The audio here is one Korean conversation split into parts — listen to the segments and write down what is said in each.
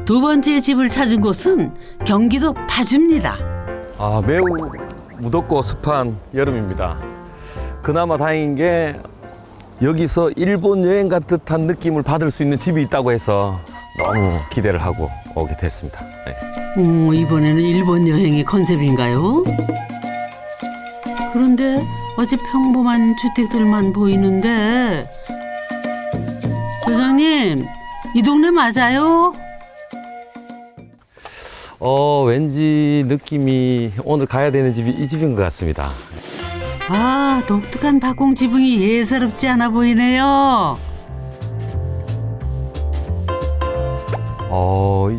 두 번째 집을 찾은 곳은 경기도 파주입니다. 아, 매우 무덥고 습한 여름입니다. 그나마 다행인 게 여기서 일본 여행 간 듯한 느낌을 받을 수 있는 집이 있다고 해서 너무 기대를 하고 오게 됐습니다. 네. 이번에는 일본 여행이 컨셉인가요? 그런데 어제 평범한 주택들만 보이는데 소장님, 이 동네 맞아요? 왠지 느낌이 오늘 가야 되는 집이 이 집인 것 같습니다. 아, 독특한 박공 지붕이 예사롭지 않아 보이네요.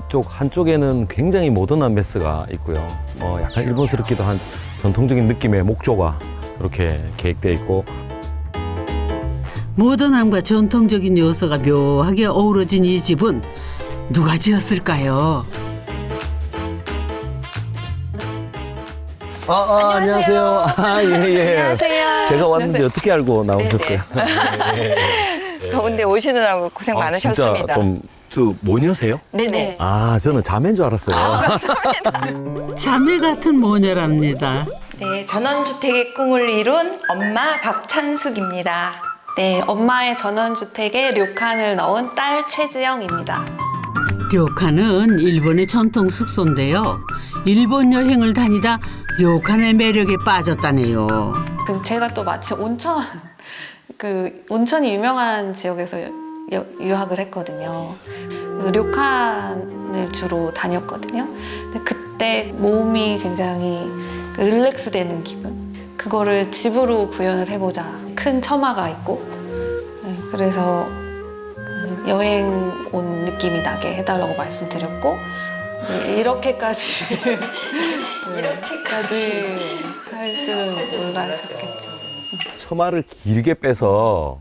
이쪽 한쪽에는 굉장히 모던한 메스가 있고요. 약간 일본스럽기도 한 전통적인 느낌의 목조가 이렇게 계획되어 있고, 모던함과 전통적인 요소가 묘하게 어우러진 이 집은 누가 지었을까요? 안녕하세요. 예. 안녕하세요. 제가 왔는데 어떻게 알고 나오셨어요? 더운데 오시느라고 고생 많으셨습니다. 진짜 모녀세요? 네네. 저는 자매인 줄 알았어요. 자매 같은 모녀랍니다. 네, 전원주택의 꿈을 이룬 엄마 박찬숙입니다. 네, 엄마의 전원주택에 료칸을 넣은 딸 최지영입니다. 료칸은 일본의 전통 숙소인데요. 일본 여행을 다니다 료칸의 매력에 빠졌다네요. 제가 또 마침 온천이 유명한 지역에서 유학을 했거든요. 료칸을 주로 다녔거든요. 근데 그때 몸이 굉장히 릴렉스 되는 기분? 그거를 집으로 구현을 해보자. 큰 처마가 있고, 그래서 여행 온 느낌이 나게 해달라고 말씀드렸고, 이렇게까지 할 줄은 몰라셨겠죠. 처마를 길게 빼서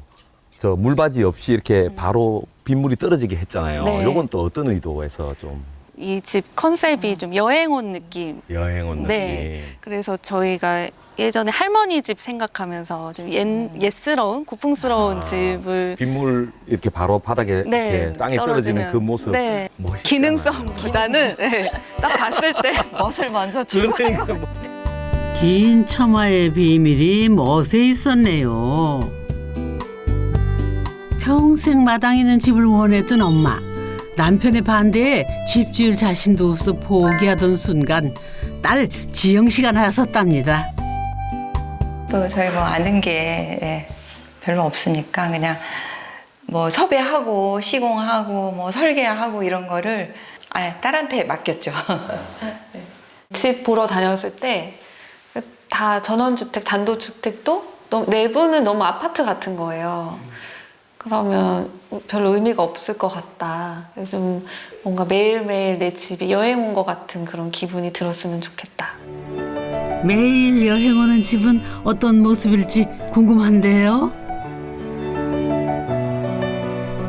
저 물받이 없이 이렇게 바로 빗물이 떨어지게 했잖아요. 네. 요건 또 어떤 의도에서 좀 이 집 컨셉이 좀 여행 온 느낌. 여행 온 느낌. 네. 그래서 저희가 예전에 할머니 집 생각하면서 좀 옛스러운, 고풍스러운 집을 빗물 이렇게 바로 바닥에 네, 이렇게 땅에 떨어지는 그 모습 네. 멋있잖아요. 기능성보다는 네, 딱 봤을 때 멋을 먼저 주고 그러니까 긴 처마의 비밀이 멋에 있었네요. 평생 마당 있는 집을 원했던 엄마. 남편의 반대에 집 지을 자신도 없어 포기하던 순간 딸 지영 씨가 나섰답니다. 또 저희 뭐 아는 게 별로 없으니까 그냥 뭐 섭외하고 시공하고 뭐 설계하고 이런 거를 딸한테 맡겼죠. 집 보러 다녔을 때 다 전원주택, 단독주택도 내부는 너무 아파트 같은 거예요. 그러면 별로 의미가 없을 것 같다. 좀 뭔가 매일매일 내 집에 여행 온 것 같은 그런 기분이 들었으면 좋겠다. 매일 여행 오는 집은 어떤 모습일지 궁금한데요.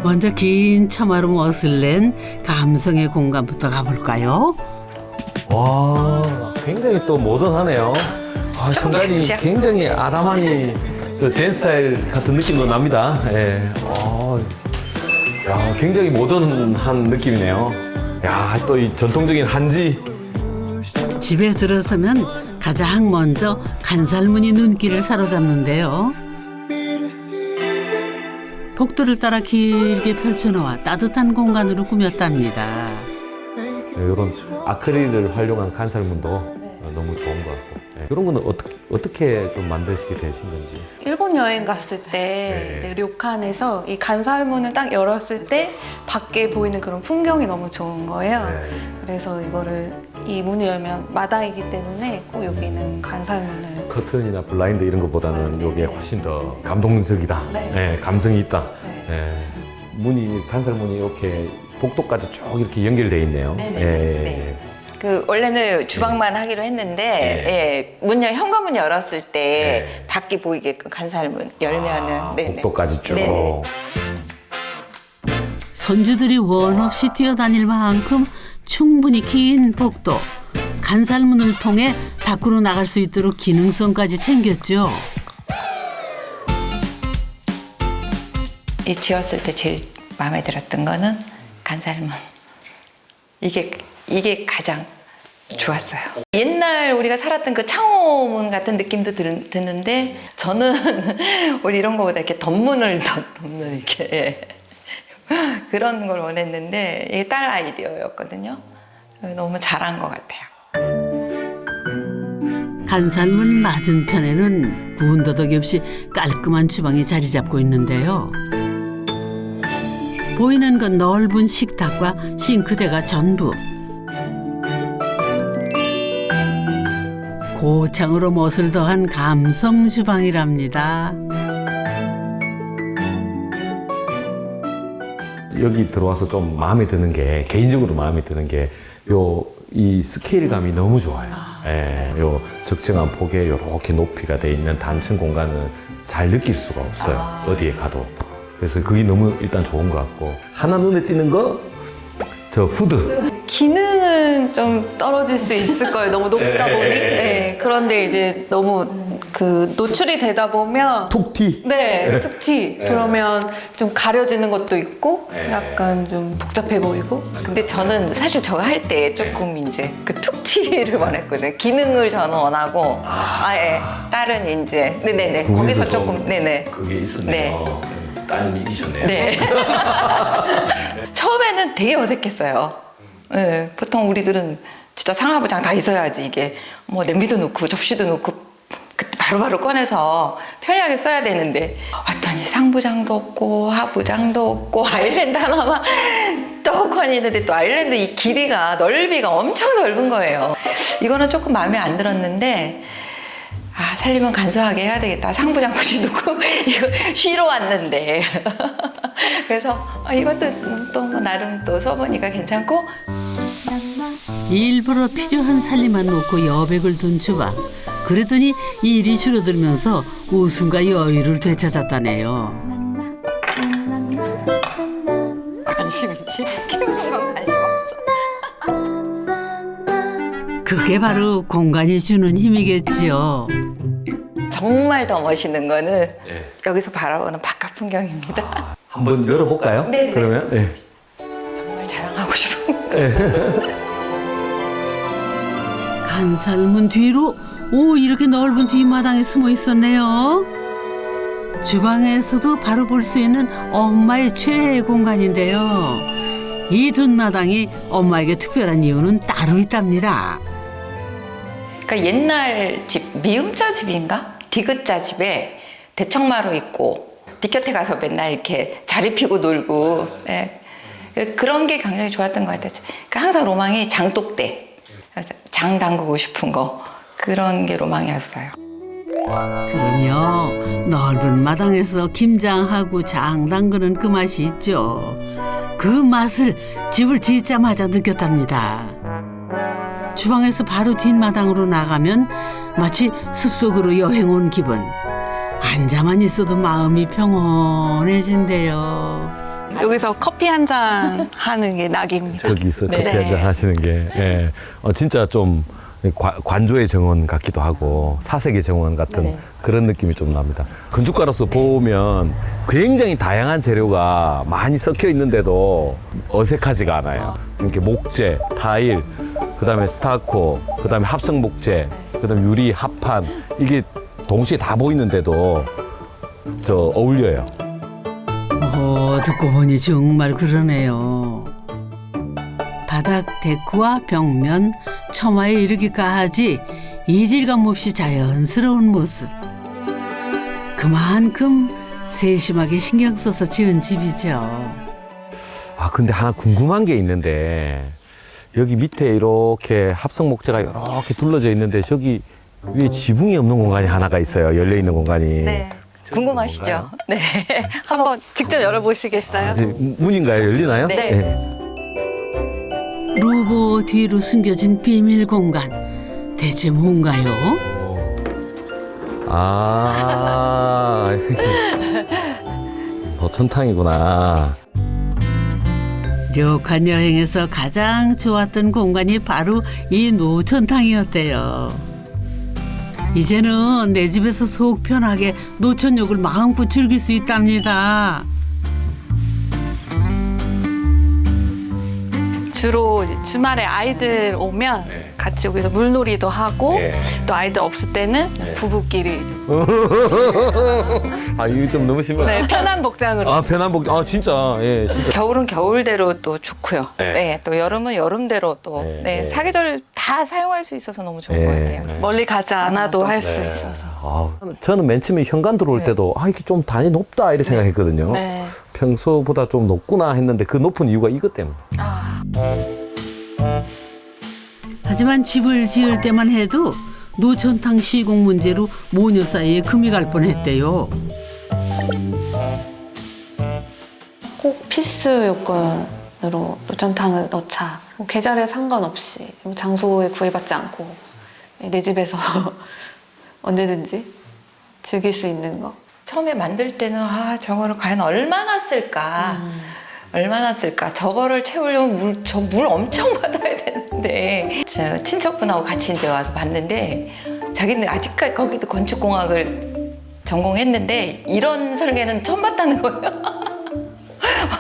먼저 긴 처마로 멋을 낸 감성의 공간부터 가볼까요? 와, 굉장히 또 모던하네요. 현관이 굉장히 아담하니 젠 스타일 같은 느낌도 납니다. 예. 굉장히 모던한 느낌이네요. 야, 또 이 전통적인 한지. 집에 들어서면 가장 먼저 간살문이 눈길을 사로잡는데요. 복도를 따라 길게 펼쳐놓아 따뜻한 공간으로 꾸몄답니다. 이런 아크릴을 활용한 간살문도 너무 좋은 것 같고. 이런 거는 어떻게 좀 만드시게 되신 건지. 일본 여행 갔을 때 이제 료칸에서 이 간살문을 딱 열었을 때 밖에 보이는 그런 풍경이 너무 좋은 거예요. 그래서 이 문을 열면 마당이기 때문에 꼭 여기는 간살문을 커튼이나 블라인드 이런 것보다는 이게 훨씬 더 감동적이다. 네. 감성이 있다. 간살문이 이렇게 복도까지 쭉 이렇게 연결되어 있네요. 네. 원래는 주방만 하기로 했는데 현관문 열었을 때 밖이 보이게끔 간살문 열면은 복도까지 쭉. 네네. 손주들이 원 없이 뛰어다닐 만큼 충분히 긴 복도. 간살문을 통해 밖으로 나갈 수 있도록 기능성까지 챙겼죠. 이 지었을 때 제일 마음에 들었던 거는 간살문. 네. 간살문. 네. 네. 그 원래는 주방만 하기로 했는데 현관문 열었을 때 밖이 보이게끔 간살문 열면은 아, 복도까지 쭉. 네네. 이게 가장 좋았어요. 옛날 우리가 살았던 그 창호문 같은 느낌도 드는데 저는 우리 이런 거보다 이렇게 덧문을 덮는 이렇게 그런 걸 원했는데 이게 딸 아이디어였거든요. 너무 잘한 것 같아요. 간살문 맞은편에는 문더덕이 없이 깔끔한 주방이 자리 잡고 있는데요. 보이는 건 넓은 식탁과 싱크대가 전부. 고창으로 멋을 더한 감성 주방이랍니다. 여기 들어와서 좀 마음에 드는 게, 개인적으로 마음에 드는 게 이 스케일감이 너무 좋아요. 요 적정한 폭에 이렇게 높이가 돼 있는 단층 공간은 잘 느낄 수가 없어요. 어디에 가도. 그래서 그게 너무 일단 좋은 것 같고, 하나 눈에 띄는 거 저 후드. 기능은 좀 떨어질 수 있을 거예요. 너무 높다 보니. 네. 그런데 이제 너무 그 노출이 되다 보면 툭 티. 네, 툭티. 그러면 좀 가려지는 것도 있고 약간 좀 복잡해 보이고. 근데 저는 사실 저거 할 때 조금 이제 그 툭티를 원했거든요. 기능을 저는 원하고, 예. 딸은 이제, 네네네. 거기서 조금, 네네. 그게 있었네요. 따님이셨네요. 네. 처음에는 되게 어색했어요. 네, 보통 우리들은 진짜 상하부장 다 있어야지 이게 뭐 냄비도 넣고 접시도 넣고 그때 바로바로 꺼내서 편리하게 써야 되는데 왔더니 상부장도 없고 하부장도 없고 아일랜드 하나만 떡하니 있는데 또 아일랜드 이 길이가 넓이가 엄청 넓은 거예요. 이거는 조금 마음에 안 들었는데 살림은 간소하게 해야 되겠다. 상부장까지 넣고 이거 쉬러 왔는데 그래서 이것도 또 뭐 나름 또 써보니까 괜찮고. 일부러 필요한 살림만 놓고 여백을 둔 주방. 그랬더니 일이 줄어들면서 웃음과 여유를 되찾았다네요. 관심 있지? 키우는 건 관심 없어. 그게 바로 공간이 주는 힘이겠지요. 정말 더 멋있는 거는 여기서 바라보는 바깥 풍경입니다. 한번 열어볼까요? 네네. 그러면? 네. 정말 자랑하고 싶은 거예요. 간살문 뒤로 이렇게 넓은 뒷마당에 숨어 있었네요. 주방에서도 바로 볼 수 있는 엄마의 최애 공간인데요. 이 뒷마당이 엄마에게 특별한 이유는 따로 있답니다. 그러니까 옛날 집, 미음자 집인가? 디귿자 집에 대청마루 있고 뒷곁에 가서 맨날 이렇게 자리 피고 놀고 그런 게 굉장히 좋았던 것 같아요. 그러니까 항상 로망이 장독대, 장 담그고 싶은 거 그런 게 로망이었어요. 그럼요. 넓은 마당에서 김장하고 장 담그는 그 맛이 있죠. 그 맛을 집을 짓자마자 느꼈답니다. 주방에서 바로 뒷마당으로 나가면 마치 숲속으로 여행 온 기분. 앉아만 있어도 마음이 평온해진대요. 여기서 커피 한 잔 하는 게 낙입니다. 저기서 네. 커피 한잔 하시는 게 진짜 좀 관조의 정원 같기도 하고 사색의 정원 같은 그런 느낌이 좀 납니다. 건축가로서 보면 굉장히 다양한 재료가 많이 섞여 있는데도 어색하지가 않아요. 이렇게 목재, 타일, 그다음에 스타코, 그다음에 합성 목재, 그다음에 유리, 합판 이게 동시에 다 보이는데도 어울려요. 듣고 보니 정말 그러네요. 바닥 데크와 벽면, 처마에 이르기까지 이질감 없이 자연스러운 모습. 그만큼 세심하게 신경 써서 지은 집이죠. 근데 하나 궁금한 게 있는데 여기 밑에 이렇게 합성 목재가 이렇게 둘러져 있는데 저기 위에 지붕이 없는 공간이 하나가 있어요. 열려 있는 공간이. 네. 궁금하시죠? 네. 한번 직접 열어보시겠어요? 문인가요? 열리나요? 네. 루보 뒤로 숨겨진 비밀 공간. 대체 뭔가요? 노천탕이구나. 료칸 여행에서 가장 좋았던 공간이 바로 이 노천탕이었대요. 이제는 내 집에서 속 편하게 노천욕을 마음껏 즐길 수 있답니다. 주로 이제 주말에 아이들 오면 네. 같이 여기서 물놀이도 하고 네. 또 아이들 없을 때는 부부끼리 좀, 아 이거 좀 너무 심해. 네, 편한 복장으로. 아 편한 복. 아 진짜 예 진짜. 겨울은 겨울대로 또 좋고요. 네. 네. 또 여름은 여름대로 또 네. 네, 사계절 다 사용할 수 있어서 너무 좋은 네. 것 같아요. 네. 멀리 가지 않아도 할 수 네. 있어서. 아, 저는 맨 처음에 현관 들어올 네. 때도 아 이게 좀 단이 높다 이렇게 생각했거든요. 네. 평소보다 좀 높구나 했는데 그 높은 이유가 이것 때문에. 하지만 집을 지을 때만 해도 노천탕 시공 문제로 모녀 사이에 금이 갈 뻔했대요. 꼭 필수 요건으로 노천탕을 넣자. 뭐 계절에 상관없이 뭐 장소에 구애받지 않고 내 집에서 언제든지 즐길 수 있는 거. 처음에 만들 때는 아 저거를 과연 얼마나 쓸까 얼마나 쓸까 저거를 채우려면 저 물 엄청 받아야 되는데 저 친척분하고 같이 이제 와서 봤는데 자기는 아직까지 거기도 건축공학을 전공했는데 이런 설계는 처음 봤다는 거예요.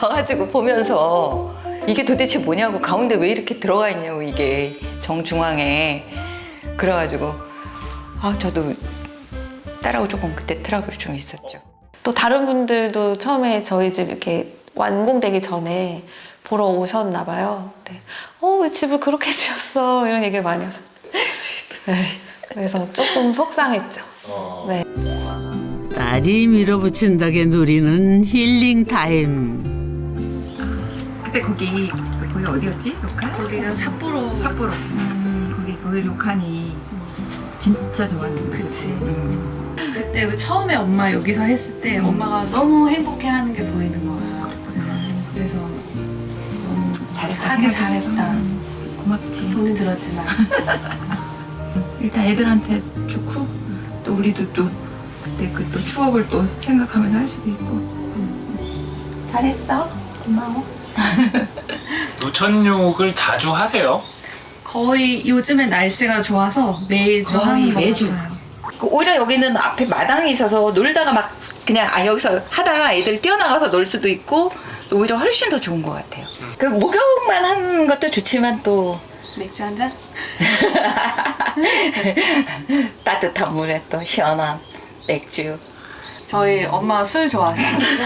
와가지고 보면서 이게 도대체 뭐냐고 가운데 왜 이렇게 들어가 있냐고 이게 정중앙에 그래가지고 아 저도 딸하고 조금 그때 트러블이 좀 있었죠. 또 다른 분들도 처음에 저희 집 이렇게 완공되기 전에 보러 오셨나 봐요. 네. 왜 집을 그렇게 지었어? 이런 얘기를 많이 하셨어요. 네. 그래서 조금 속상했죠. 네. 딸이 밀어붙인 덕에 누리는 힐링 타임. 그때 거기 어디였지? 로칸? 거기가 삿포로. 거기 로칸이 진짜 좋았는데. 그치. 그때 처음에 엄마 여기서 했을 때 엄마가 너무 행복해하는 게 보이는 거야. 그래서 하길 잘했다. 고맙지. 돈이 들었지만. 일단 애들한테 좋고 또 우리도 또 그때 그 또 추억을 또 생각하면 할 수도 있고. 잘했어. 고마워. 노천욕을 자주 하세요? 거의 요즘에 날씨가 좋아서 매주 하는 것 매주. 같아요. 오히려 여기는 앞에 마당이 있어서 놀다가 막 그냥 여기서 하다가 애들 뛰어나가서 놀 수도 있고 오히려 훨씬 더 좋은 것 같아요. 그 목욕만 하는 것도 좋지만 또 맥주 한 잔? 따뜻한 물에 또 시원한 맥주. 저희 엄마 술 좋아하시거든요.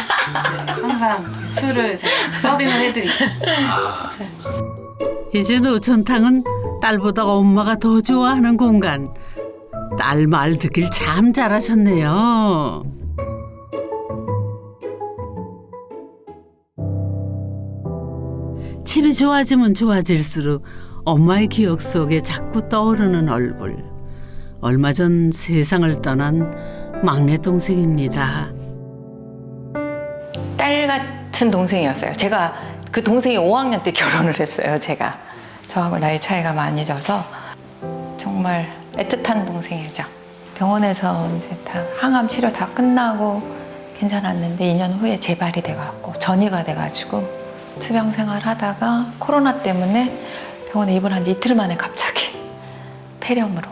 항상 술을 제가 서빙을 해드리죠. 이제 노천탕은 딸보다 엄마가 더 좋아하는 공간. 딸 말 듣길 참 잘하셨네요. 집이 좋아지면 좋아질수록 엄마의 기억 속에 자꾸 떠오르는 얼굴. 얼마 전 세상을 떠난 막내 동생입니다. 딸 같은 동생이었어요. 제가 그 동생이 5학년 때 결혼을 했어요. 제가 저하고 나이 차이가 많이 져서 정말 애틋한 동생이죠. 병원에서 이제 다 항암 치료 다 끝나고 괜찮았는데 2년 후에 재발이 돼갖고 전이가 돼가지고 투병 생활하다가 코로나 때문에 병원에 입원한 지 이틀 만에 갑자기 폐렴으로.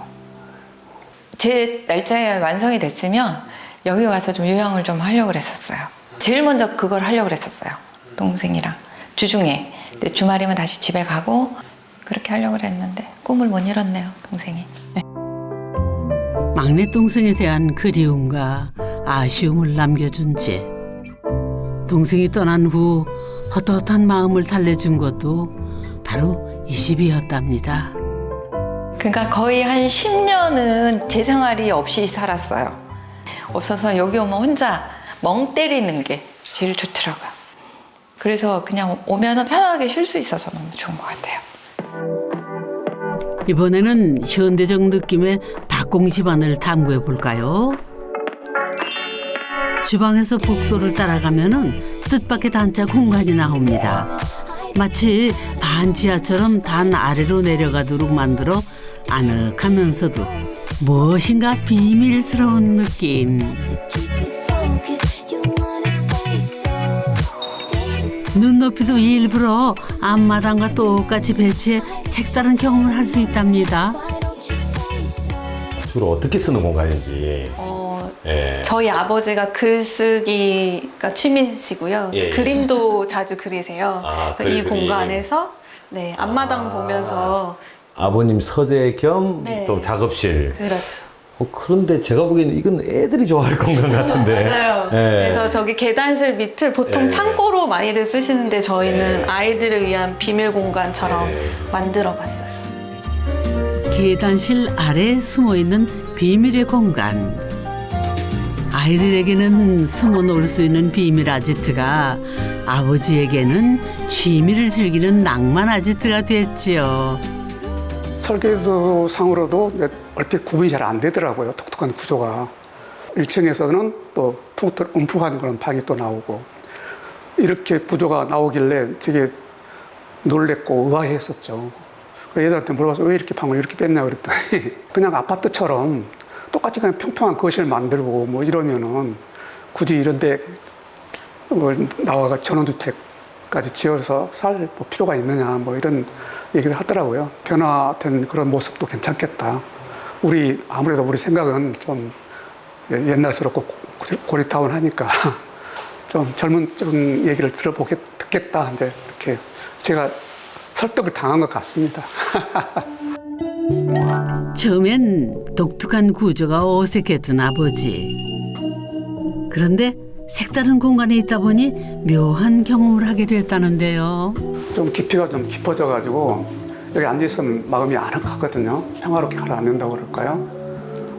제 날짜에 완성이 됐으면 여기 와서 좀 요양을 좀 하려고 그랬었어요. 제일 먼저 그걸 하려고 그랬었어요. 동생이랑 주중에. 근데 주말이면 다시 집에 가고 그렇게 하려고 그랬는데 꿈을 못 이뤘네요, 동생이. 막내 동생에 대한 그리움과 아쉬움을 남겨준 집. 동생이 떠난 후 헛헛한 마음을 달래준 것도 바로 이 집이었답니다. 그러니까 거의 한 10년은 제 생활이 없이 살았어요. 없어서 여기 오면 혼자 멍 때리는 게 제일 좋더라고요. 그래서 그냥 오면 편하게 쉴 수 있어서 너무 좋은 것 같아요. 이번에는 현대적 느낌의 박공 집안을 탐구해 볼까요? 주방에서 복도를 따라가면은 뜻밖의 단짝 공간이 나옵니다. 마치 반지하처럼 단 아래로 내려가도록 만들어 아늑하면서도 무엇인가 비밀스러운 느낌. 눈높이도 일부러 앞마당과 똑같이 배치해 색다른 경험을 할 수 있답니다. 주로 어떻게 쓰는 공간인지. 예. 저희 아버지가 글쓰기가 취미시고요. 예, 예. 그림도 자주 그리세요. 아, 그래서 이 그림. 공간에서 네, 앞마당 보면서. 아버님 서재 겸 네. 또 작업실. 그렇죠. 그런데 제가 보기에는 이건 애들이 좋아할 공간 같은데. 맞아요. 예. 그래서 저기 계단실 밑을 보통 예. 창고로 많이들 쓰시는데 저희는 예. 아이들을 위한 비밀 공간처럼 예. 만들어 봤어요. 계단실 아래에 숨어있는 비밀의 공간. 아이들에게는 숨어 놀 수 있는 비밀 아지트가 아버지에게는 취미를 즐기는 낭만 아지트가 됐지요. 설계도상으로도 얼핏 구분이 잘 안 되더라고요. 독특한 구조가. 1층에서는 또 움푹한 그런 방이 또 나오고 이렇게 구조가 나오길래 되게 놀랬고 의아했었죠. 얘들한테 물어봐서 왜 이렇게 방을 이렇게 뺐냐 그랬더니 그냥 아파트처럼 똑같이 그냥 평평한 거실 만들고 뭐 이러면은 굳이 이런데 나와가 전원주택까지 지어서 살 뭐 필요가 있느냐 뭐 이런 얘기를 하더라고요. 변화된 그런 모습도 괜찮겠다. 아무래도 우리 생각은 좀 옛날스럽고 고리타운 하니까 좀 젊은 얘기를 듣겠다. 이제 이렇게 제가 설득을 당한 것 같습니다. 처음엔 독특한 구조가 어색했던 아버지. 그런데 색다른 공간에 있다 보니 묘한 경험을 하게 됐다는데요. 좀 깊이가 좀 깊어져가지고 여기 앉아있으면 마음이 아늑하거든요. 평화롭게 가라앉는다고 그럴까요?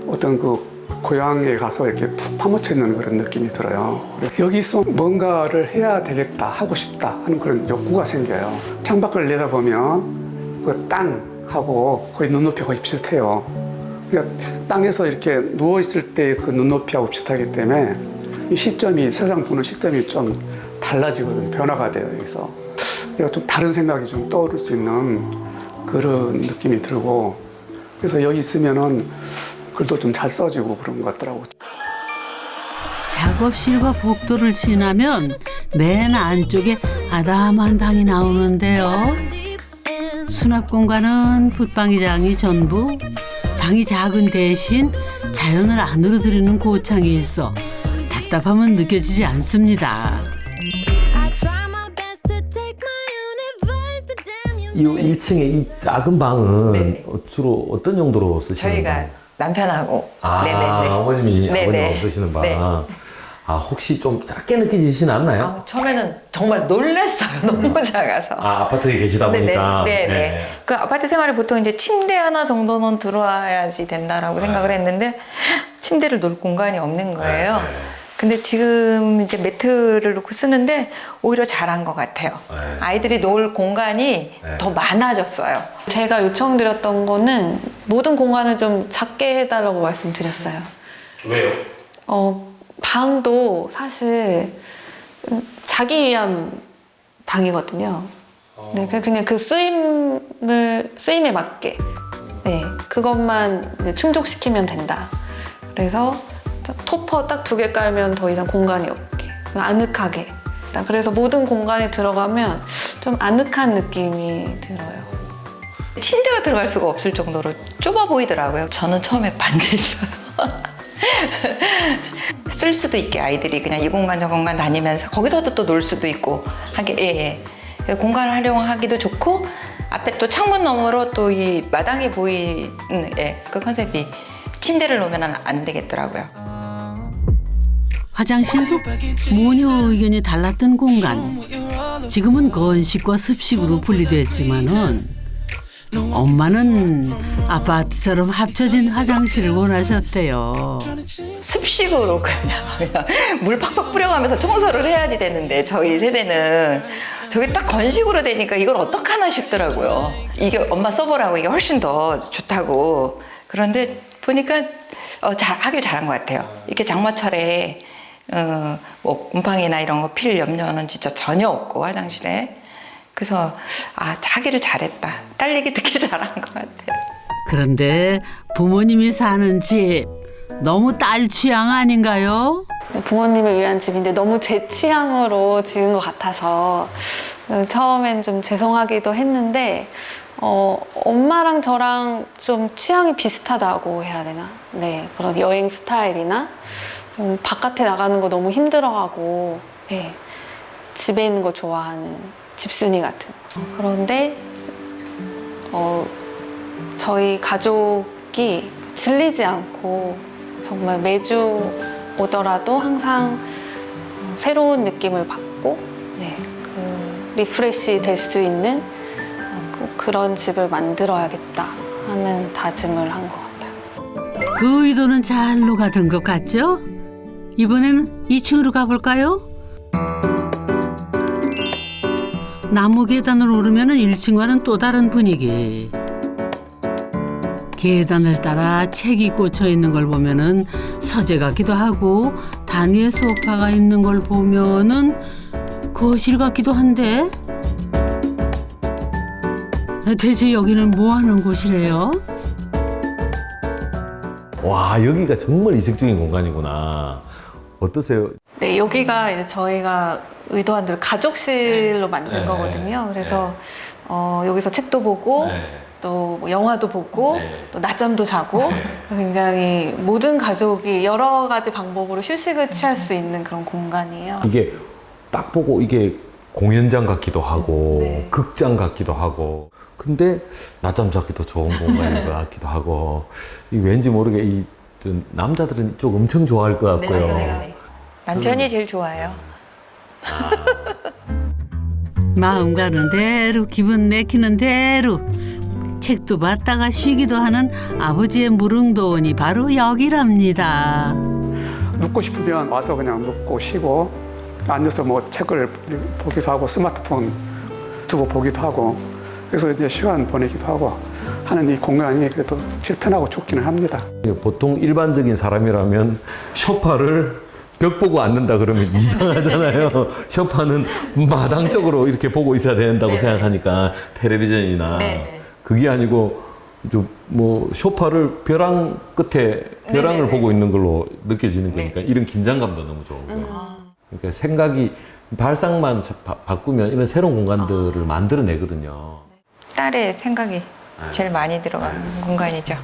어떤 그 고향에 가서 이렇게 푹 파묻혀 있는 그런 느낌이 들어요. 여기서 뭔가를 해야 되겠다, 하고 싶다 하는 그런 욕구가 생겨요. 창밖을 내다보면 그 땅하고 거의 눈높이가 거의 비슷해요. 그러니까 땅에서 이렇게 누워있을 때 그 눈높이하고 비슷하기 때문에 이 시점이, 세상 보는 시점이 좀 달라지거든요. 변화가 돼요, 여기서. 내가 좀 다른 생각이 좀 떠오를 수 있는 그런 느낌이 들고, 그래서 여기 있으면은 글도 좀 잘 써지고 그런 것 같더라고요. 작업실과 복도를 지나면 맨 안쪽에 아담한 방이 나오는데요. 수납 공간은 붙박이장이 전부. 방이 작은 대신 자연을 안으로 들이는 고창이 있어 답답함은 느껴지지 않습니다. 이 1층에 이 작은 방은 네네. 주로 어떤 용도로 쓰시는 저희가 거예요? 남편하고. 네네네. 아버님이 아버님 쓰시는 방. 네. 혹시 좀 작게 느껴지진 않나요? 처음에는 정말 놀랐어요. 너무 작아서. 아파트에 계시다 보니까. 네네. 그 아파트 생활에 보통 이제 침대 하나 정도는 들어와야지 된다라고 생각을 했는데 침대를 놓을 공간이 없는 거예요. 근데 지금 이제 매트를 놓고 쓰는데 오히려 잘한 것 같아요. 아이들이 놀 공간이 더 많아졌어요. 제가 요청드렸던 거는 모든 공간을 좀 작게 해달라고 말씀드렸어요. 왜요? 방도 사실 자기 위한 방이거든요. 네, 그냥 그 쓰임에 맞게, 네, 그것만 이제 충족시키면 된다. 그래서 토퍼 딱 2개 깔면 더 이상 공간이 없게, 아늑하게. 그래서 모든 공간에 들어가면 좀 아늑한 느낌이 들어요. 침대가 들어갈 수가 없을 정도로 좁아 보이더라고요. 저는 처음에 반대했어요. 쓸 수도 있게 아이들이 그냥 이 공간 저 공간 다니면서 거기서도 또 놀 수도 있고 하게 공간을 활용하기도 좋고 앞에 또 창문 너머로 또 이 마당이 보이는 그 컨셉이 침대를 놓으면 안 되겠더라고요. 화장실도 모녀 의견이 달랐던 공간. 지금은 건식과 습식으로 분리됐지만은 엄마는 아파트처럼 합쳐진 화장실을 원하셨대요. 습식으로 그냥 물 팍팍 뿌려가면서 청소를 해야지 되는데 저희 세대는 저게 딱 건식으로 되니까 이걸 어떡하나 싶더라고요. 이게 엄마 써보라고 이게 훨씬 더 좋다고. 그런데 보니까 하길 잘한 것 같아요. 이렇게 장마철에 뭐 곰팡이나 이런 거 필 염려는 진짜 전혀 없고 화장실에. 그래서 하기를 잘했다. 딸 얘기 듣기 잘한 것 같아요. 그런데 부모님이 사는 집 너무 딸 취향 아닌가요? 부모님을 위한 집인데 너무 제 취향으로 지은 것 같아서 처음엔 좀 죄송하기도 했는데 엄마랑 저랑 좀 취향이 비슷하다고 해야 되나? 네, 그런 여행 스타일이나 좀 바깥에 나가는 거 너무 힘들어하고 집에 있는 거 좋아하는 집순이 같은. 그런데 저희 가족이 질리지 않고 정말 매주 오더라도 항상 새로운 느낌을 받고 네, 리프레시 될 수 있는 꼭 그런 집을 만들어야겠다 하는 다짐을 한 것 같아요. 그 의도는 잘 녹아든 것 같죠? 이번에는 2층으로 가볼까요? 나무 계단을 오르면 1층과는 또 다른 분위기. 계단을 따라 책이 꽂혀 있는 걸 보면은 서재 같기도 하고 단위에 소파가 있는 걸 보면은 거실 같기도 한데 대체 여기는 뭐 하는 곳이래요? 와, 여기가 정말 이색적인 공간이구나. 어떠세요? 네, 여기가 이제 저희가 의도한 대로 가족실로 만든 네. 거거든요. 그래서 여기서 책도 보고 또뭐 영화도 보고 또 낮잠도 자고 굉장히 모든 가족이 여러 가지 방법으로 휴식을 취할 수 있는 그런 공간이에요. 이게 딱 보고 이게 공연장 같기도 하고 극장 같기도 하고 근데 낮잠 자기도 좋은 공간인 것 같기도 하고 이 왠지 모르게 이 남자들은 이쪽 엄청 좋아할 것 같고요. 네. 남편이 제일 좋아해요. 마음 가는 대로 기분 내키는 대로 책도 봤다가 쉬기도 하는 아버지의 무릉도원이 바로 여기랍니다. 눕고 싶으면 와서 그냥 눕고 쉬고 앉아서 뭐 책을 보기도 하고 스마트폰 두고 보기도 하고 그래서 이제 시간 보내기도 하고 하는 이 공간이 그래도 제일 편하고 좋기는 합니다. 보통 일반적인 사람이라면 소파를 벽 보고 앉는다 그러면 이상하잖아요. 소파는 마당 쪽으로 이렇게 보고 있어야 된다고 생각하니까 텔레비전이나 그게 아니고 좀 뭐 소파를 벼랑 끝에 벼랑을 보고 있는 걸로 느껴지는 거니까 이런 긴장감도 너무 좋고요. 그러니까 생각이 발상만 바꾸면 이런 새로운 공간들을 만들어내거든요. 딸의 생각이 제일 많이 들어간 공간이죠.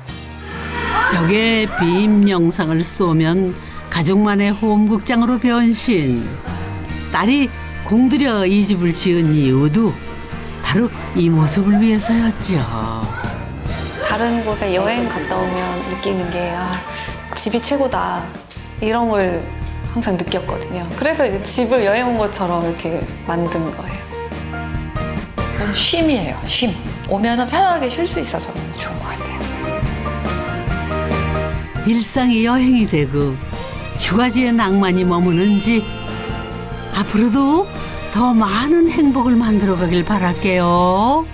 벽에 빔 영상을 쏘면 가족만의 홈극장으로 변신. 딸이 공들여 이 집을 지은 이유도 바로 이 모습을 위해서였죠. 다른 곳에 여행 갔다 오면 느끼는 게 집이 최고다 이런 걸 항상 느꼈거든요. 그래서 이제 집을 여행 온 것처럼 이렇게 만든 거예요. 그건 쉼이에요. 쉼. 오면은 편하게 쉴 수 있어서 너무 좋은 것 같아요. 일상이 여행이 되고 휴가지의 낭만이 머무는 집. 앞으로도 더 많은 행복을 만들어가길 바랄게요.